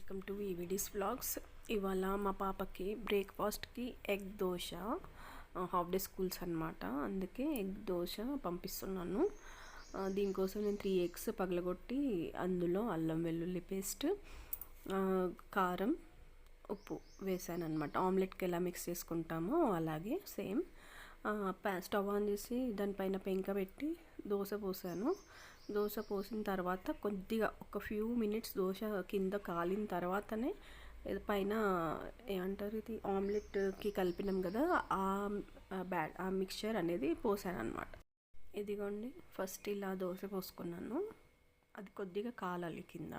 Welcome to ఈవిడీస్ vlogs. ఇవాళ మా పాపకి బ్రేక్ఫాస్ట్కి egg dosa, half day schools అనమాట. అందుకే ఎగ్ దోశ పంపిస్తున్నాను. దీనికోసం నేను 3 ఎగ్స్ పగలగొట్టి అందులో అల్లం వెల్లుల్లి పేస్ట్, కారం, ఉప్పు వేసాను అనమాట. ఆమ్లెట్కి ఎలా మిక్స్ చేసుకుంటామో అలాగే సేమ్. స్టవ్ ఆన్ చేసి దానిపైన పెంక పెట్టి దోశ పోసాను. దోశ పోసిన తర్వాత కొద్దిగా ఒక ఫ్యూ మినిట్స్ దోశ కింద కాలిన తర్వాతనే పైన ఏమంటారు, ఇది ఆమ్లెట్కి కలిపినాం కదా, ఆ మిక్చర్ అనేది పోసాను అనమాట. ఇదిగోండి, ఫస్ట్ ఇలా దోశ పోసుకున్నాను. అది కొద్దిగా కాలాలి, కింద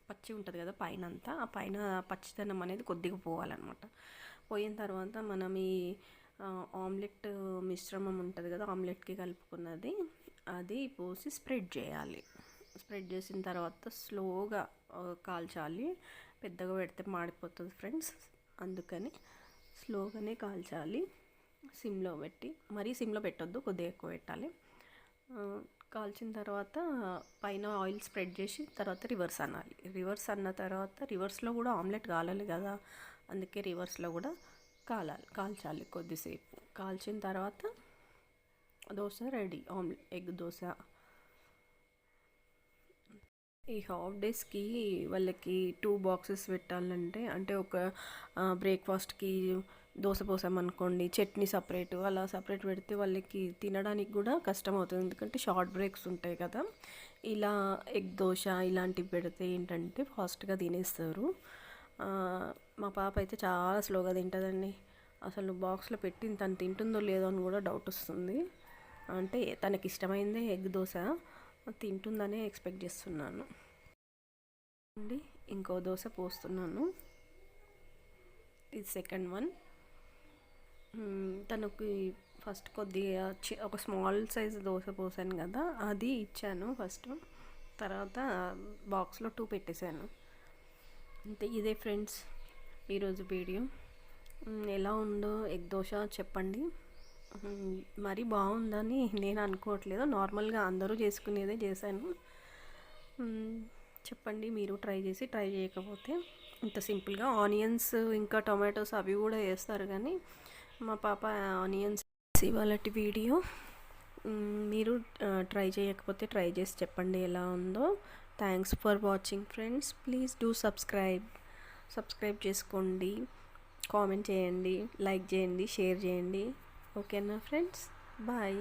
పచ్చి ఉంటుంది కదా పైన అంతా, ఆ పైన పచ్చిదనం అనేది కొద్దిగా పోవాలన్నమాట. పోయిన తర్వాత మనం ఈ ఆమ్లెట్ మిశ్రమం ఉంటుంది కదా, ఆమ్లెట్కి కలుపుకున్నది, అది పోసి స్ప్రెడ్ చేయాలి. స్ప్రెడ్ చేసిన తర్వాత స్లోగా కాల్చాలి. పెద్దగా పెడితే మాడిపోతుంది ఫ్రెండ్స్, అందుకని స్లోగానే కాల్చాలి. సిమ్లో పెట్టి, మరీ సిమ్లో పెట్టొద్దు, కొద్దిగా ఎక్కువ పెట్టాలి. కాల్చిన తర్వాత పైన ఆయిల్ స్ప్రెడ్ చేసి తర్వాత రివర్స్ అనాలి. రివర్స్ అన్న తర్వాత రివర్స్లో కూడా ఆమ్లెట్ కాలాలి కదా, అందుకే రివర్స్లో కూడా కాల్చాలి కొద్దిసేపు. కాల్చిన తర్వాత దోశ రెడీ, ఎగ్ దోశ. ఈ హాఫ్ డేస్కి వాళ్ళకి 2 బాక్సెస్ పెట్టాలంటే, అంటే ఒక బ్రేక్ఫాస్ట్కి దోశ పోసామనుకోండి, చట్నీ సపరేట్, అలా సపరేట్ పెడితే వాళ్ళకి తినడానికి కూడా కష్టం అవుతుంది, ఎందుకంటే షార్ట్ బ్రేక్స్ ఉంటాయి కదా. ఇలా ఎగ్ దోశ ఇలాంటివి పెడితే ఏంటంటే ఫాస్ట్గా తినేస్తారు. మా పాప అయితే చాలా స్లోగా తింటుందండి. అసలు బాక్స్లో పెట్టి తను తింటుందో లేదో అని కూడా డౌట్ వస్తుంది. అంటే తనకి ఇష్టమైందే ఎగ్ దోశ, తింటుందనే ఎక్స్పెక్ట్ చేస్తున్నాను అండి. ఇంకో దోశ పోస్తున్నాను, ఇది సెకండ్ వన్. తనకి ఫస్ట్ కొద్దిగా ఒక స్మాల్ సైజ్ దోశ పోసాను కదా, అది ఇచ్చాను ఫస్ట్. తర్వాత బాక్స్లో 2 పెట్టేశాను. అంతే. ఇదే ఫ్రెండ్స్ ఈరోజు వీడియో. ఎలా ఉందో ఎగ్ దోశ చెప్పండి. మరీ బాగుందని నేను అనుకోవట్లేదు, నార్మల్గా అందరూ చేసుకునేదే చేశాను. చెప్పండి, మీరు ట్రై చేయకపోతే. ఇంత సింపుల్గా ఆనియన్స్ ఇంకా టొమాటోస్ అవి కూడా వేస్తారు, కానీ మా పాప ఆనియన్స్. ఇవాళటి వీడియో. మీరు ట్రై చేయకపోతే ట్రై చేసి చెప్పండి ఎలా ఉందో. Thanks for watching friends. Please do subscribe చేసుకోండి, కామెంట్ చేయండి, లైక్ చేయండి, షేర్ చేయండి. ఓకేనా ఫ్రెండ్స్, బాయ్.